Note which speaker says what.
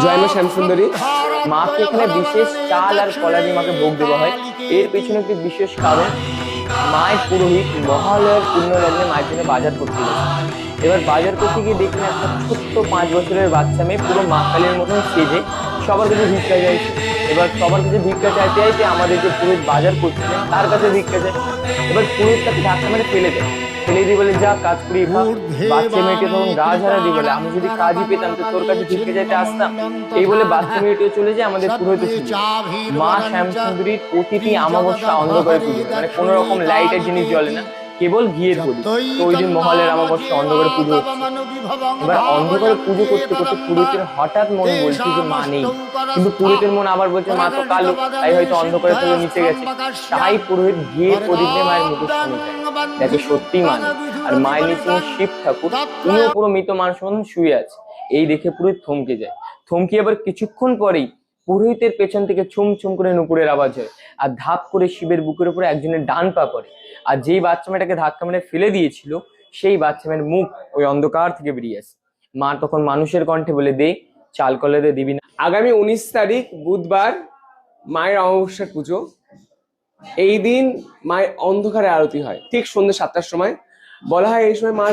Speaker 1: জয় মা শ্যামসুন্দরী।
Speaker 2: মাকে এখানে বিশেষ চাল আর কলা দিয়ে মাকে ভোগ দেওয়া হয়। এর পেছনে একটি বিশেষ কারণ, মায়ের পুরোহিত মহালয়ার পুণ্যলগ্নে মায়ের জন্য বাজার করতে গেছে। এবার বাজার করতে গিয়ে দেখলেন একটা ছোট্ট 5 বছরের বাচ্চা মেয়ে পুরো মা কালীর মতন সেজে সবার কাছে ভিক্ষা চাইছে। এবার সবার কাছে ভিক্ষা চাইতে চাইতে আমাদের যে পুরোহিত বাজার করছিলেন তার কাছে ভিক্ষা চায়। এবার পুরোহিত তাকে ধাক্কা মেরে ফেলে দেয়, ফেলে দিয়ে বলে যা কাজ করি খা। বাচ্চা মেয়েটি তখন গা ঝাড়া দিয়ে বলে আমি যদি কাজই পেতাম তো তোর কাছে ভিক্ষা চাইতে আসতাম। এই বলে বাচ্চা মেয়েটিও চলে যায় আমাদের পুরোহিত। মা শ্যামসুন্দরীর প্রতিটি অমাবস্যা অন্ধকারে পুজো, মানে কোনো রকম লাইটের জিনিস জ্বলে না, কেবল ঘিয়ের প্রদীপ। তো ওই দিন মহালয়ার অমাবস্যা অন্ধকারে পুজো হচ্ছে। এবার অন্ধকারে পুজো করতে করতে পুরোহিতের হঠাৎ মন বলছে যে মা নেই, কিন্তু পুরোহিতের মন আবার বলছে মা তো কালো, তাই হয়তো অন্ধকারে পুজো নিচে গেছে। তাই পুরোহিত ঘিয়ের প্রদীপ নিয়ে মায়ের মুখের সামনে যায়, দেখে সত্যি মা নেই। আর মায়ের নিচে শিব ঠাকুর, উনিও পুরো মৃত মানুষ মতন শুয়ে আছে। এই দেখে পুরোহিত থমকে যায়। থমকে আবার কিছুক্ষণ পরেই পুরোহিতের পেছন থেকে ছুম ছুম করে নুপুরের আওয়াজ হয়, আর ধাপ করে শিবের বুকের উপরে একজনের ডান পা পড়ে। আর যেই বাচ্চা মেয়েটাকে ধাক্কা মেরে ফেলে দিয়েছিল সেই বাচ্চা মেয়ের মুখ ওই অন্ধকার থেকে বেরিয়ে আসে। মা তখন মানুষের কণ্ঠে বলে দে চাল কলে দে দিবি না।
Speaker 1: আগামী 19 তারিখ বুধবার মায়ের অমাবস্যার পুজো। এই দিন মায়ের অন্ধকারে আরতি হয় ঠিক সন্ধ্যে 7টার সময়। বলা হয় এই সময় মা